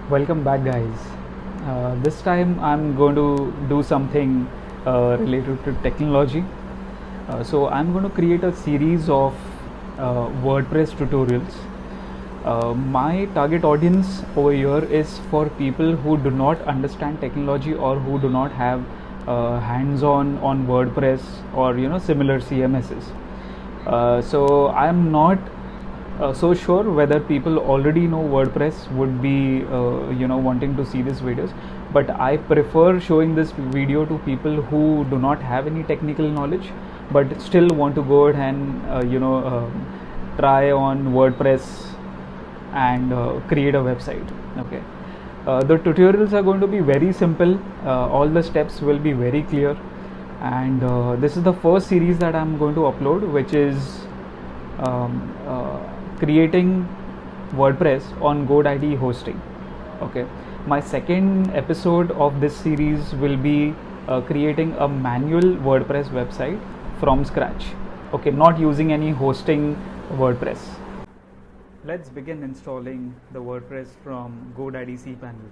Welcome back, guys. This time I'm going to do something related to technology. I'm going to create a series of WordPress tutorials. My target audience over here is for people who do not understand technology or who do not have hands-on WordPress or similar CMSs. I'm not so sure whether people already know WordPress would be wanting to see these videos, but I prefer showing this video to people who do not have any technical knowledge but still want to go ahead and try on WordPress and create a website. Okay. The tutorials are going to be very simple. All the steps will be very clear, and this is the first series that I'm going to upload, which is creating WordPress on GoDaddy hosting. Okay. My second episode of this series will be creating a manual WordPress website from scratch. Okay, not using any hosting WordPress. Let's begin installing the WordPress from GoDaddy cPanel.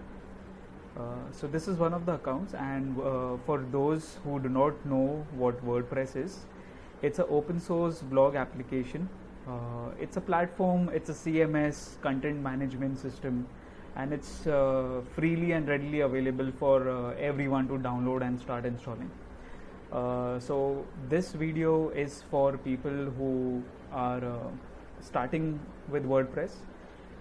So this is one of the accounts, and for those who do not know what WordPress is, it's an open source blog application. It's a platform, it's a CMS, content management system, and it's freely and readily available for everyone to download and start installing. So this video is for people who are starting with WordPress,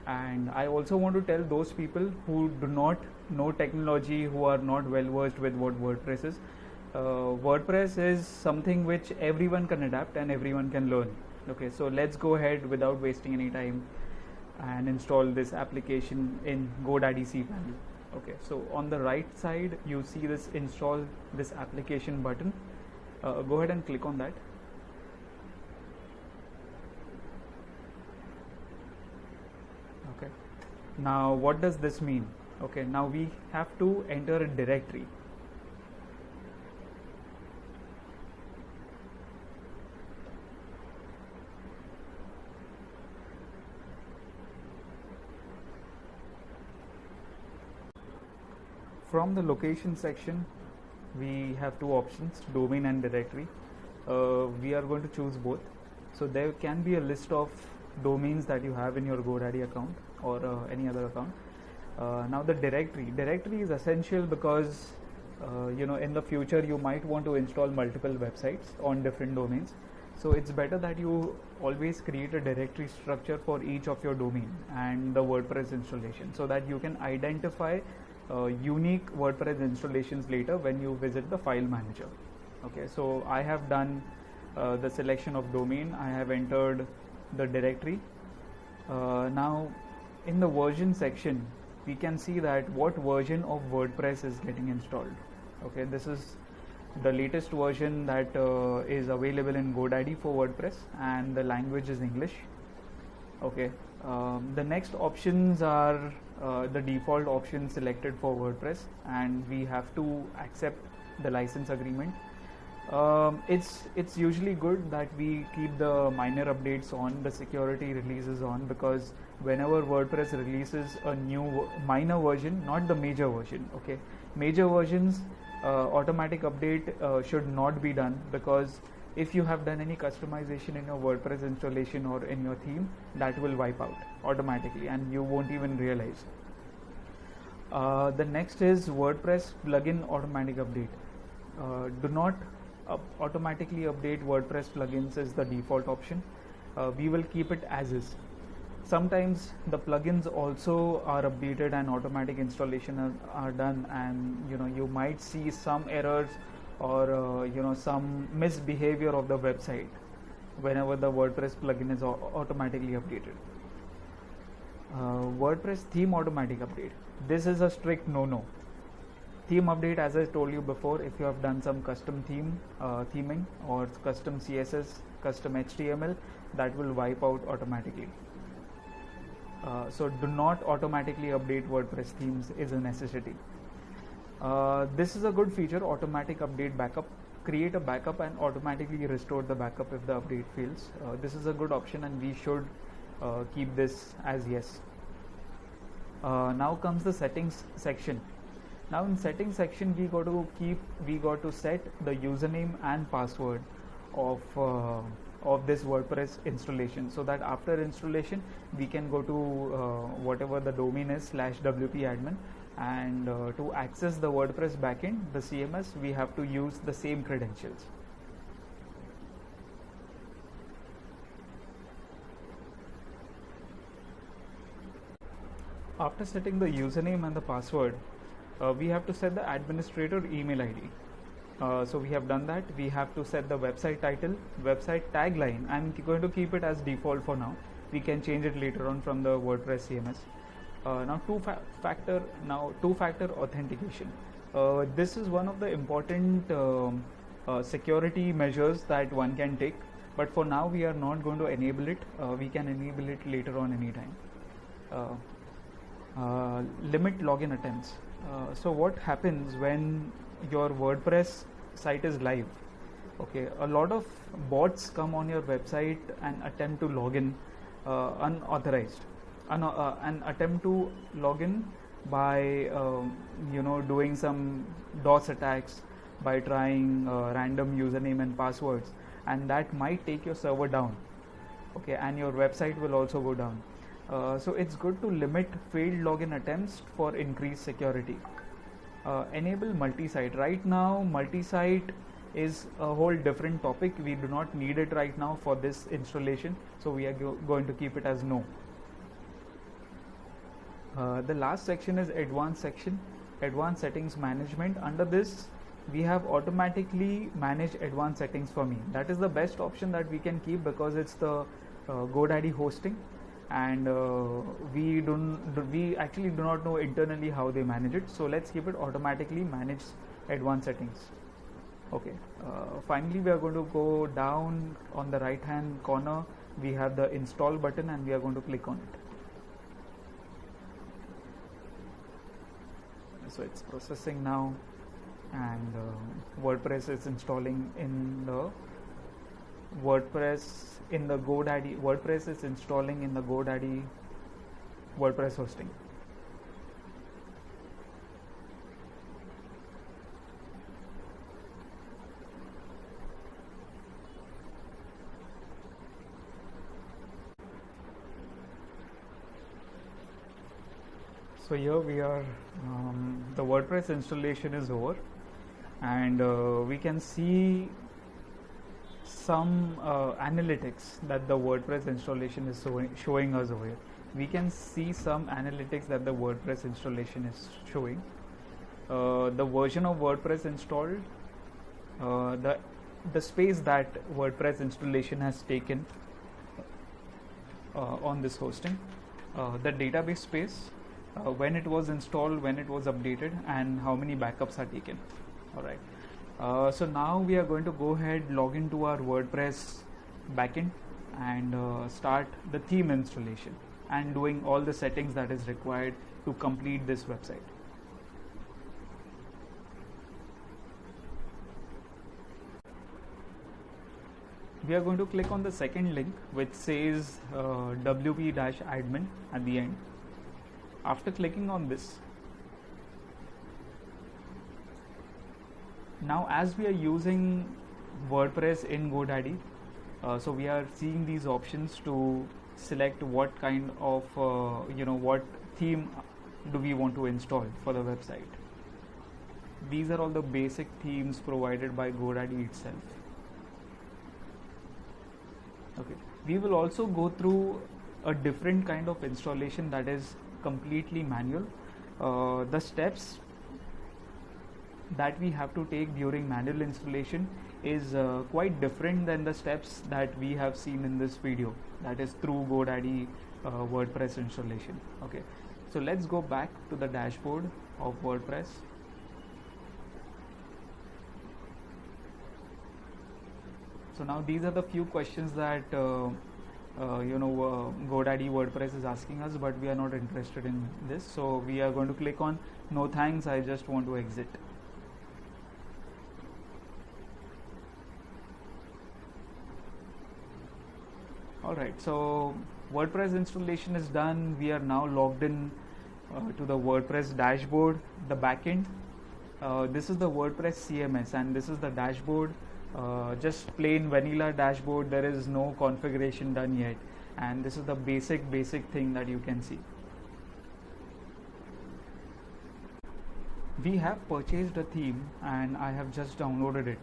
and I also want to tell those people who do not know technology, who are not well versed with what WordPress is. WordPress is something which everyone can adapt and everyone can learn. Okay, so let's go ahead without wasting any time and install this application in GoDaddy cPanel. Okay, so on the right side you see this install this application button. Go ahead and click on that. Okay, now what does this mean? Okay, now we have to enter a directory. From the location section, we have two options, domain and directory. We are going to choose both. So there can be a list of domains that you have in your GoDaddy account or any other account. Now the directory is essential because in the future you might want to install multiple websites on different domains. So it's better that you always create a directory structure for each of your domain and the WordPress installation, so that you can identify unique WordPress installations later when you visit the file manager. Okay, so I have done the selection of domain. I have entered the directory. Now in the version section we can see that what version of WordPress is getting installed. Okay, this is the latest version that is available in GoDaddy for WordPress, and the language is English. Okay, the next options are the default options selected for WordPress, and we have to accept the license agreement. It's usually good that we keep the minor updates on, the security releases on, because whenever WordPress releases a new minor version, not the major version, okay, major versions automatic update should not be done, because if you have done any customization in your WordPress installation or in your theme, that will wipe out automatically and you won't even realize. The next is WordPress plugin automatic update. Do not automatically update WordPress plugins is the default option. We will keep it as is. Sometimes the plugins also are updated and automatic installation are done, and you might see some errors or some misbehavior of the website whenever the WordPress plugin is automatically updated. WordPress theme automatic update. This is a strict no-no. Theme update, as I told you before, if you have done some custom theming or custom CSS, custom HTML, that will wipe out automatically. So do not automatically update WordPress themes is a necessity. This is a good feature, automatic update backup. Create a backup and automatically restore the backup if the update fails. This is a good option and we should keep this as yes. Now comes the settings section. Now in settings section we got to set the username and password of this WordPress installation, so that after installation we can go to whatever the domain is /wp-admin, and to access the WordPress backend, the CMS, we have to use the same credentials. After setting the username and the password, we have to set the administrator email ID. So we have done that. We have to set the website title, website tagline. I'm going to keep it as default for now. We can change it later on from the WordPress CMS. Now two-factor authentication. This is one of the important security measures that one can take, but for now we are not going to enable it. We can enable it later on anytime. Limit login attempts. So what happens when your WordPress site is live? Okay, a lot of bots come on your website and attempt to log in unauthorized, and attempt to log in by doing some DOS attacks, by trying random username and passwords, and that might take your server down. Okay, and your website will also go down. So it's good to limit failed login attempts for increased security. Enable multi-site. Right now multi-site is a whole different topic. We do not need it right now for this installation, so we are going to keep it as no. The last section is advanced section, advanced settings management. Under this we have automatically manage advanced settings for me. That is the best option that we can keep because it's the GoDaddy hosting, and we actually do not know internally how they manage it, so let's keep it automatically manage advanced settings. Okay, finally we are going to go down on the right hand corner. We have the install button and we are going to click on it. So it's processing now, and WordPress is installing in the GoDaddy. WordPress is installing in the GoDaddy WordPress hosting. So here we are, the WordPress installation is over, and we can see some analytics that the WordPress installation is showing us over here. We can see some analytics that the WordPress installation is showing. The version of WordPress installed, the space that WordPress installation has taken on this hosting, the database space, when it was installed, when it was updated, and how many backups are taken. Alright, so now we are going to go ahead, log into our WordPress backend and start the theme installation and doing all the settings that is required to complete this website. We are going to click on the second link which says wp-admin at the end. After clicking on this, now as we are using WordPress in GoDaddy, so we are seeing these options to select what kind of what theme do we want to install for the website. These are all the basic themes provided by GoDaddy itself. Okay, we will also go through a different kind of installation that is completely manual. The steps that we have to take during manual installation is quite different than the steps that we have seen in this video, that is through GoDaddy WordPress installation. Okay, so let's go back to the dashboard of WordPress. So now these are the few questions that GoDaddy WordPress is asking us, but we are not interested in this, so we are going to click on no thanks, I just want to exit. Alright, so WordPress installation is done. We are now logged in to the WordPress dashboard, the backend. This is the WordPress CMS and this is the dashboard. Just plain vanilla dashboard. There is no configuration done yet, and this is the basic thing that you can see. We have purchased a theme and I have just downloaded it.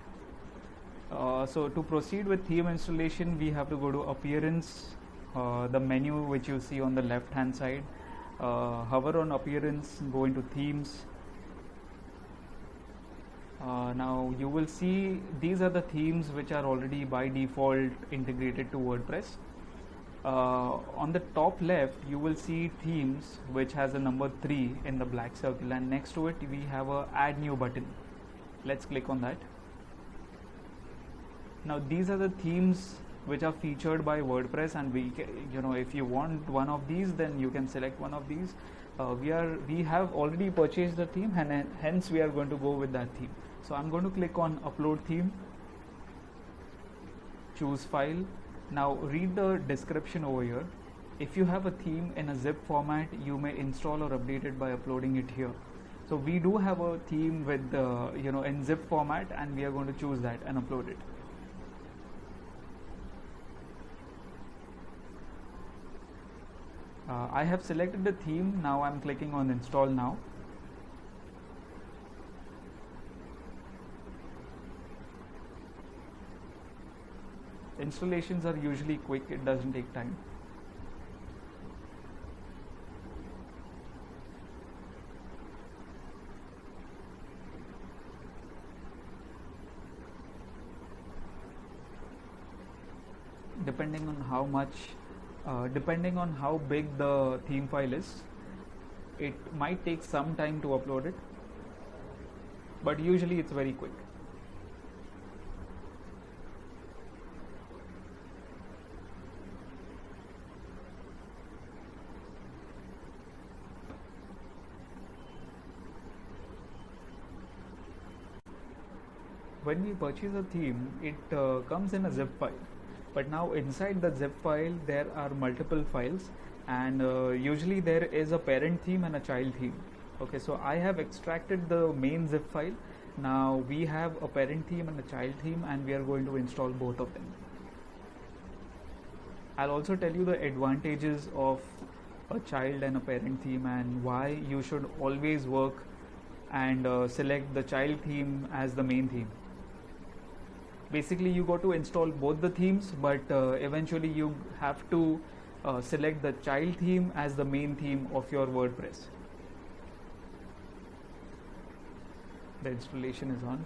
So to proceed with theme installation, we have to go to appearance, the menu which you see on the left hand side. Hover on appearance, go into themes. Now you will see these are the themes which are already by default integrated to WordPress. On the top left you will see themes which has a number 3 in the black circle, and next to it we have a add new button. Let's click on that. Now these are the themes which are featured by WordPress, and we if you want one of these, then you can select one of these. We have already purchased the theme, and hence we are going to go with that theme. So I'm going to click on upload theme, choose file. Now read the description over here. If you have a theme in a zip format, you may install or update it by uploading it here. So we do have a theme with in zip format, and we are going to choose that and upload it. I have selected the theme. Now I'm clicking on install now. Installations are usually quick, it doesn't take time. Depending on how big the theme file is, it might take some time to upload it, but usually it's very quick. When we purchase a theme, it comes in a zip file, but now inside the zip file there are multiple files, and usually there is a parent theme and a child theme. Okay, so I have extracted the main zip file. Now we have a parent theme and a child theme, and we are going to install both of them. I'll also tell you the advantages of a child and a parent theme, and why you should always work and select the child theme as the main theme. Basically you go to install both the themes, but eventually you have to select the child theme as the main theme of your WordPress. The installation is on.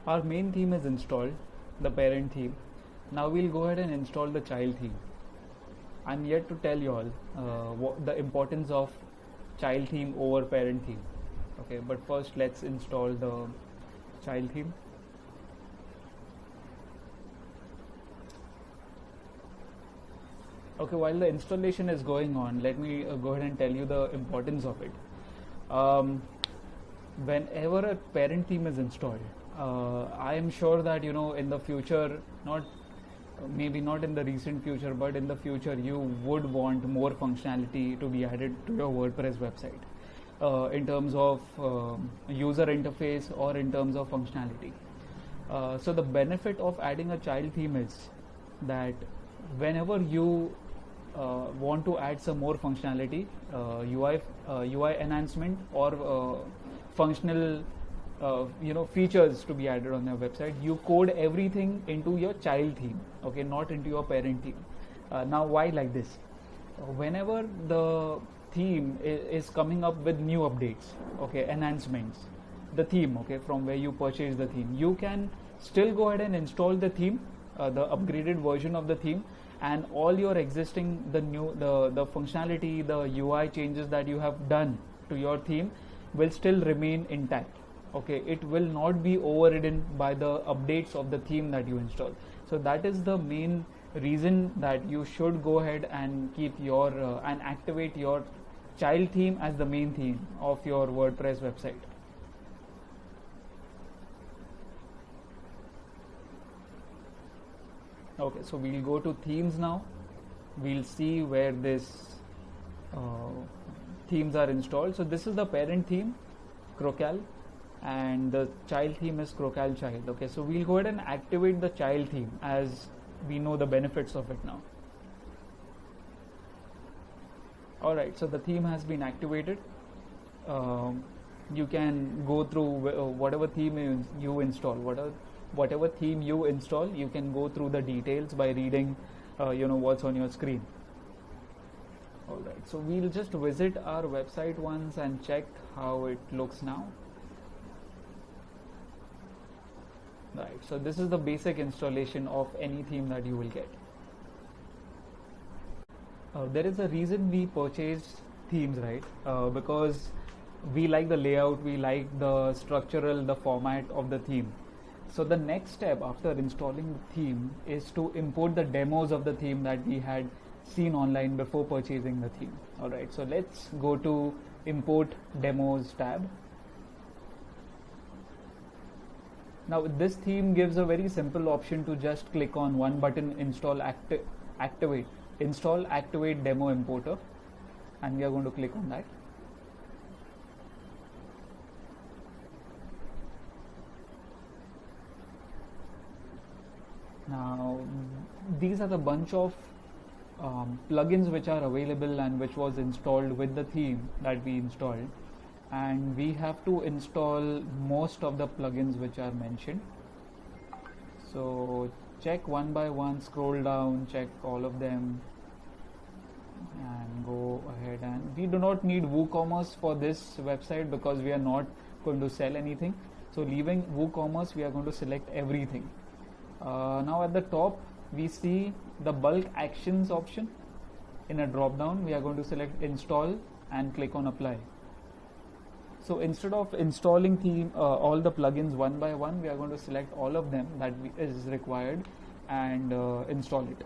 Our main theme is installed, the parent theme. Now we'll go ahead and install the child theme. I'm yet to tell you all what the importance of child theme over parent theme. Okay, but first let's install the child theme. Okay, while the installation is going on, let me go ahead and tell you the importance of it. Whenever a parent theme is installed, I am sure that in the future, maybe not in the recent future, but in the future you would want more functionality to be added to your WordPress website in terms of user interface or in terms of functionality. So the benefit of adding a child theme is that whenever you want to add some more functionality, UI enhancement, or functional features to be added on your website, you code everything into your child theme, okay, not into your parent theme. Now why like this? Whenever the theme is coming up with new updates, okay, enhancements, the theme, okay, from where you purchase the theme, you can still go ahead and install the theme, the upgraded version of the theme, and all your existing the functionality, the UI changes that you have done to your theme will still remain intact. Okay, it will not be overridden by the updates of the theme that you install. So that is the main reason that you should go ahead and keep your and activate your child theme as the main theme of your WordPress website. Okay, so we'll go to themes now. We'll see where this themes are installed. So this is the parent theme, Crocale, and the child theme is Crocale Child. Okay, so we'll go ahead and activate the child theme as we know the benefits of it now. Alright, so the theme has been activated. You can go through whatever theme you install, whatever theme you install, you can go through the details by reading what's on your screen. Alright, so we'll just visit our website once and check how it looks now. Right, so this is the basic installation of any theme that you will get. There is a reason we purchase themes, right? Because we like the layout, we like the structural, the format of the theme. So the next step after installing the theme is to import the demos of the theme that we had seen online before purchasing the theme. Alright, so let's go to Import Demos tab. Now this theme gives a very simple option to just click on one button, install activate demo importer, and we are going to click on that. Now these are the bunch of plugins which are available and which was installed with the theme that we installed, and we have to install most of the plugins which are mentioned. So check one by one, scroll down, check all of them, and go ahead. And we do not need WooCommerce for this website because we are not going to sell anything. So leaving WooCommerce, we are going to select everything. Now at the top we see the bulk actions option. In a drop down we are going to select install and click on apply. So instead of installing all the plugins one by one, we are going to select all of them that is required and install it.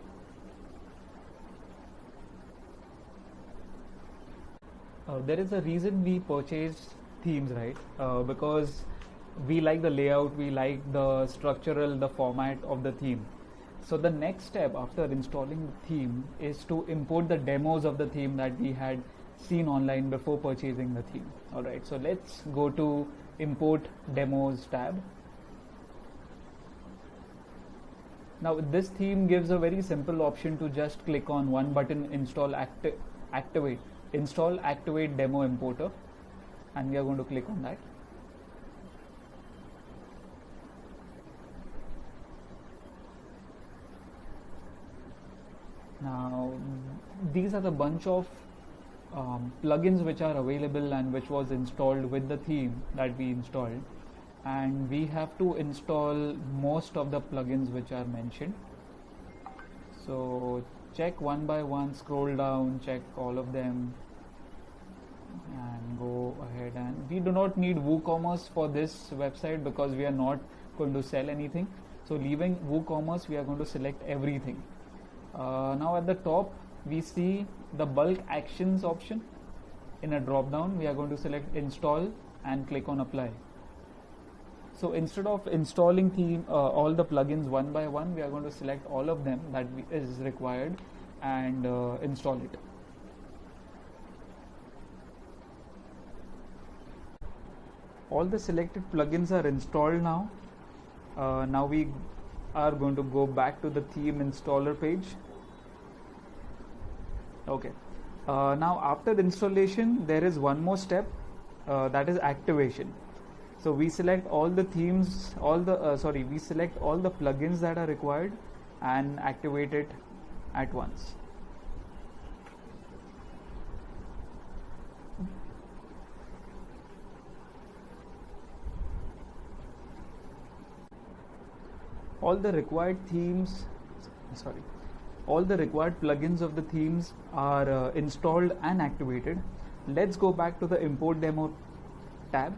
There is a reason we purchase themes, right? Because we like the layout, we like the structural, the format of the theme. So the next step after installing the theme is to import the demos of the theme that we had seen online before purchasing the theme. Alright, so let's go to Import Demos tab. Now this theme gives a very simple option to just click on one button, install activate demo importer, and we are going to click on that. Now these are the bunch of plugins which are available and which was installed with the theme that we installed, and we have to install most of the plugins which are mentioned. So check one by one, scroll down, check all of them, and go ahead. And we do not need WooCommerce for this website because we are not going to sell anything. So leaving WooCommerce, we are going to select everything. Now at the top we see the bulk actions option. In a drop down we are going to select install and click on apply. So instead of installing all the plugins one by one, we are going to select all of them that is required and install it. All the selected plugins are installed now. Now we are going to go back to the theme installer page. Okay. Now after installation there is one more step, that is activation. So we select all the themes, we select all the plugins that are required and activate it at once. All the required plugins of the themes are installed and activated. Let's go back to the import demo tab.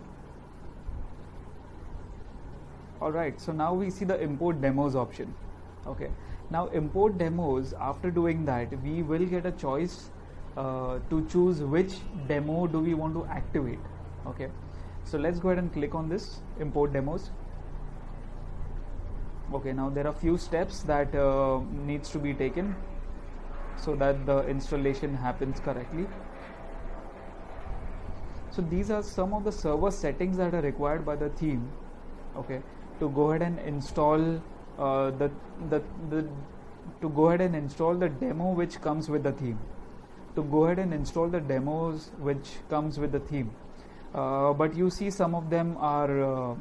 Alright, so now we see the import demos option. Okay, now import demos, after doing that, we will get a choice to choose which demo do we want to activate. Okay, so let's go ahead and click on this import demos. Okay, now there are few steps that needs to be taken so that the installation happens correctly. So these are some of the server settings that are required by the theme. Okay, to go ahead and install to go ahead and install the demo which comes with the theme, to go ahead and install the demos which comes with the theme. But you see some of them are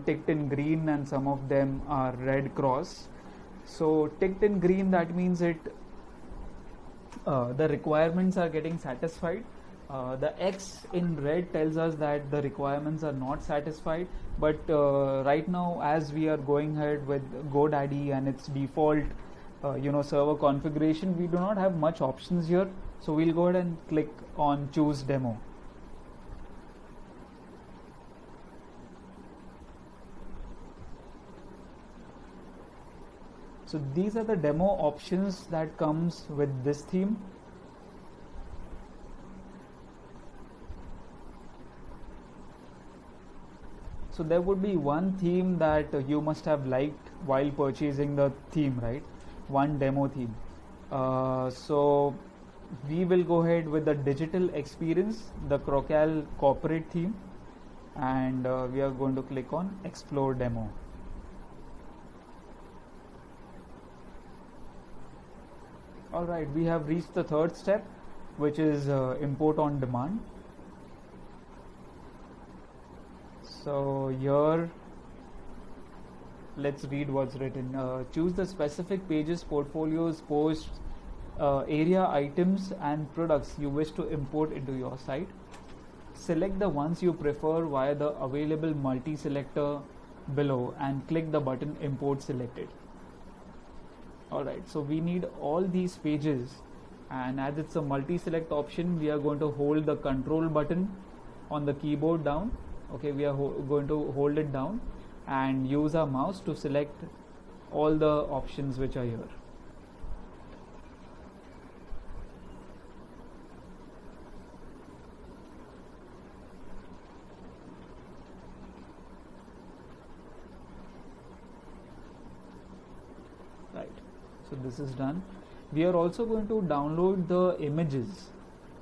ticked in green and some of them are red cross. So ticked in green, that means it the requirements are getting satisfied. The X in red tells us that the requirements are not satisfied, but right now, as we are going ahead with GoDaddy and its default server configuration, we do not have much options here, so we'll go ahead and click on choose demo. So these are the demo options that comes with this theme. So there would be one theme that you must have liked while purchasing the theme, right? One demo theme. So we will go ahead with the digital experience, the Crocal corporate theme, and we are going to click on explore demo. Alright, we have reached the third step, which is import on demand. So here, let's read what's written. Choose the specific pages, portfolios, posts, area items and products you wish to import into your site. Select the ones you prefer via the available multi-selector below and click the button import selected. Alright, so we need all these pages, and as it's a multi-select option, we are going to hold the control button on the keyboard down. Okay, we are going to hold it down and use our mouse to select all the options which are here. Right, so this is done. We are also going to download the images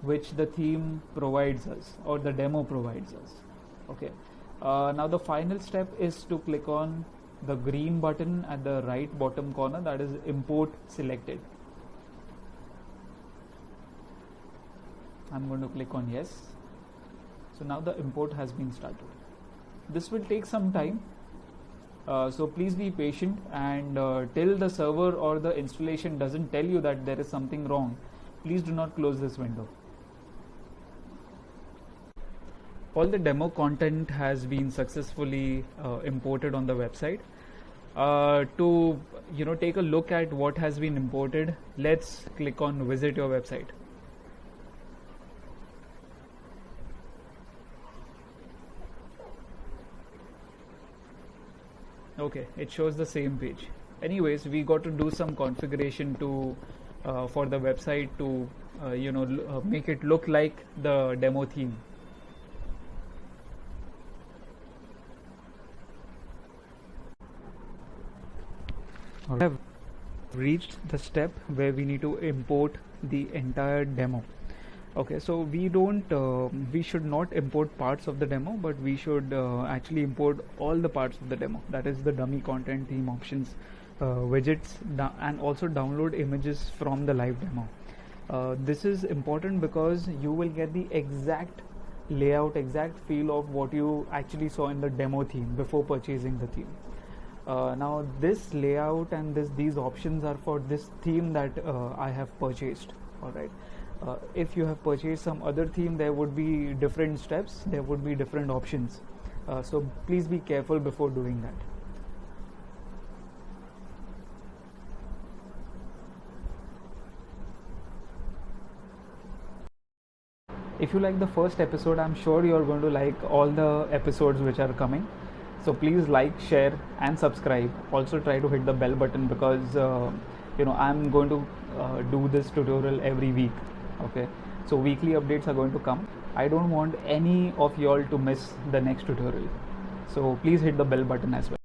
which the theme provides us, or the demo provides us. Okay, now the final step is to click on the green button at the right bottom corner, that is import selected. I'm going to click on yes. So now the import has been started. This will take some time, so please be patient, and till the server or the installation doesn't tell you that there is something wrong, please do not close this window. All the demo content has been successfully imported on the website. To take a look at what has been imported, let's click on visit your website. Okay, it shows the same page. Anyways, we got to do some configuration to for the website to make it look like the demo theme. We have reached the step where we need to import the entire demo. Okay, so we should not import parts of the demo, but we should actually import all the parts of the demo, that is the dummy content, theme options, widgets, and also download images from the live demo. This is important because you will get the exact layout, exact feel of what you actually saw in the demo theme before purchasing the theme. Now this layout and these options are for this theme that I have purchased. Alright, if you have purchased some other theme, there would be different steps, there would be different options, so please be careful before doing that. If you like the first episode, I'm sure you're going to like all the episodes which are coming. So please like, share and subscribe. Also try to hit the bell button, because I'm going to do this tutorial every week. Okay, so weekly updates are going to come. I don't want any of y'all to miss the next tutorial, so please hit the bell button as well.